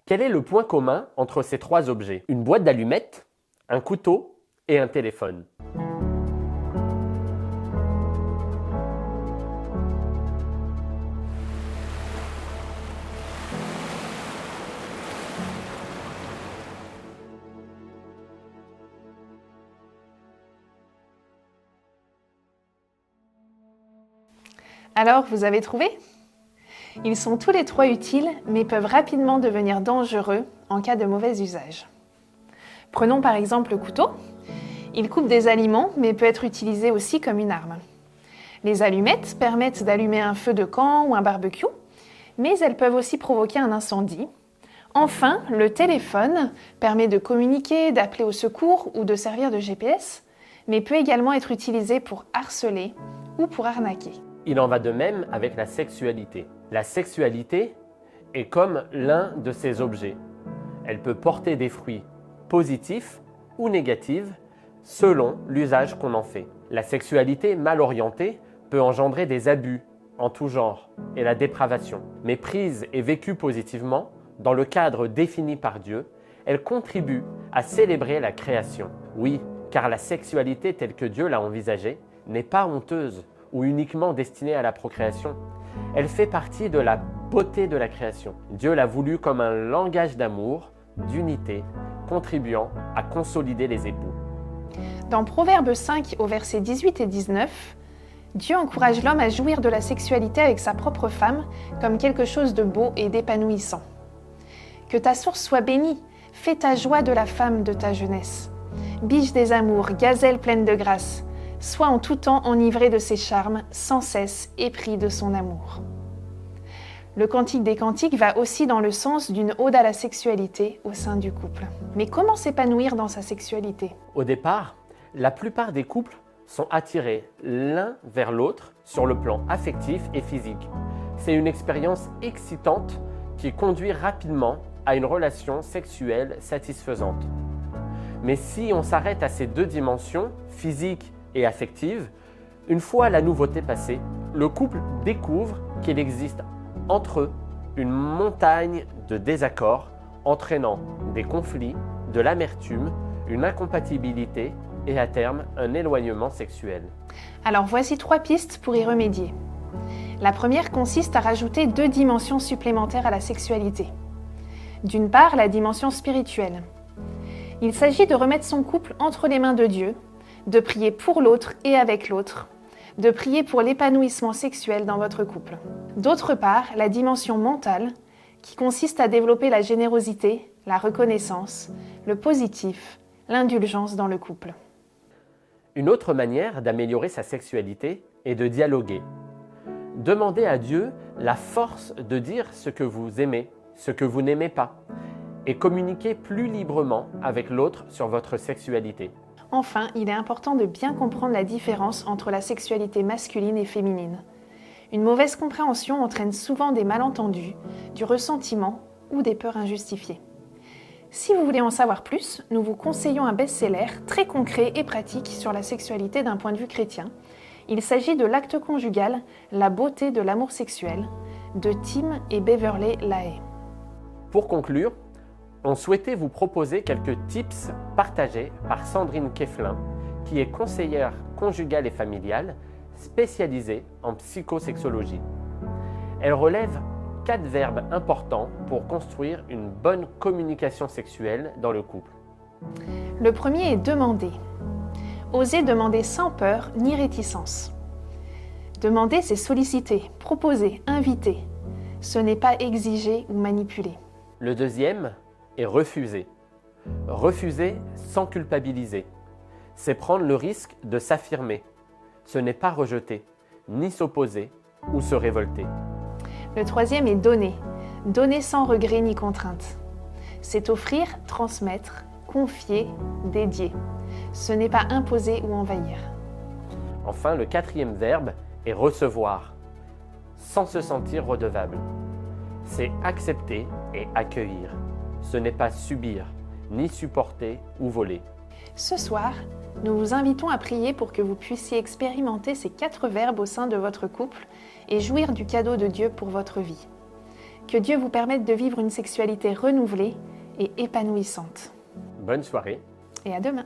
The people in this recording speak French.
Quel est le point commun entre ces trois objets? Une boîte d'allumettes, un couteau et un téléphone. Alors, vous avez trouvé? Ils sont tous les trois utiles, mais peuvent rapidement devenir dangereux en cas de mauvais usage. Prenons par exemple le couteau. Il coupe des aliments, mais peut être utilisé aussi comme une arme. Les allumettes permettent d'allumer un feu de camp ou un barbecue, mais elles peuvent aussi provoquer un incendie. Enfin, le téléphone permet de communiquer, d'appeler au secours ou de servir de GPS, mais peut également être utilisé pour harceler ou pour arnaquer. Il en va de même avec la sexualité. La sexualité est comme l'un de ces objets. Elle peut porter des fruits positifs ou négatifs selon l'usage qu'on en fait. La sexualité mal orientée peut engendrer des abus en tout genre et la dépravation. Mais prise et vécue positivement, dans le cadre défini par Dieu, elle contribue à célébrer la création. Oui, car la sexualité telle que Dieu l'a envisagée n'est pas honteuse ou uniquement destinée à la procréation. Elle fait partie de la beauté de la création. Dieu l'a voulu comme un langage d'amour, d'unité, contribuant à consolider les époux. Dans Proverbes 5 au verset 18 et 19, Dieu encourage l'homme à jouir de la sexualité avec sa propre femme comme quelque chose de beau et d'épanouissant. Que ta source soit bénie, fais ta joie de la femme de ta jeunesse. Biche des amours, gazelle pleine de grâce, sois en tout temps enivré de ses charmes, sans cesse épris de son amour. Le Cantique des Cantiques va aussi dans le sens d'une ode à la sexualité au sein du couple. Mais comment s'épanouir dans sa sexualité? Au départ, la plupart des couples sont attirés l'un vers l'autre sur le plan affectif et physique. C'est une expérience excitante qui conduit rapidement à une relation sexuelle satisfaisante. Mais si on s'arrête à ces deux dimensions, physique et affective, une fois la nouveauté passée, le couple découvre qu'il existe entre eux une montagne de désaccords entraînant des conflits, de l'amertume, une incompatibilité et à terme un éloignement sexuel. Alors voici 3 pistes pour y remédier. La première consiste à rajouter 2 dimensions supplémentaires à la sexualité. D'une part, la dimension spirituelle. Il s'agit de remettre son couple entre les mains de Dieu, de prier pour l'autre et avec l'autre, de prier pour l'épanouissement sexuel dans votre couple. D'autre part, la dimension mentale, qui consiste à développer la générosité, la reconnaissance, le positif, l'indulgence dans le couple. Une autre manière d'améliorer sa sexualité est de dialoguer. Demandez à Dieu la force de dire ce que vous aimez, ce que vous n'aimez pas, et communiquez plus librement avec l'autre sur votre sexualité. Enfin, il est important de bien comprendre la différence entre la sexualité masculine et féminine. Une mauvaise compréhension entraîne souvent des malentendus, du ressentiment ou des peurs injustifiées. Si vous voulez en savoir plus, nous vous conseillons un best-seller très concret et pratique sur la sexualité d'un point de vue chrétien. Il s'agit de L'acte conjugal, la beauté de l'amour sexuel, de Tim et Beverly Lahaye. Pour conclure, on souhaitait vous proposer quelques tips partagés par Sandrine Keflin, qui est conseillère conjugale et familiale spécialisée en psychosexologie. Elle relève 4 verbes importants pour construire une bonne communication sexuelle dans le couple. Le premier est demander. Osez demander sans peur ni réticence. Demander, c'est solliciter, proposer, inviter. Ce n'est pas exiger ou manipuler. Le deuxième est refuser. Refuser sans culpabiliser. C'est prendre le risque de s'affirmer. Ce n'est pas rejeter, ni s'opposer ou se révolter. Le troisième est donner. Donner sans regret ni contrainte. C'est offrir, transmettre, confier, dédier. Ce n'est pas imposer ou envahir. Enfin, le quatrième verbe est recevoir, sans se sentir redevable. C'est accepter et accueillir. Ce n'est pas subir, ni supporter ou voler. Ce soir, nous vous invitons à prier pour que vous puissiez expérimenter ces 4 verbes au sein de votre couple et jouir du cadeau de Dieu pour votre vie. Que Dieu vous permette de vivre une sexualité renouvelée et épanouissante. Bonne soirée. Et à demain.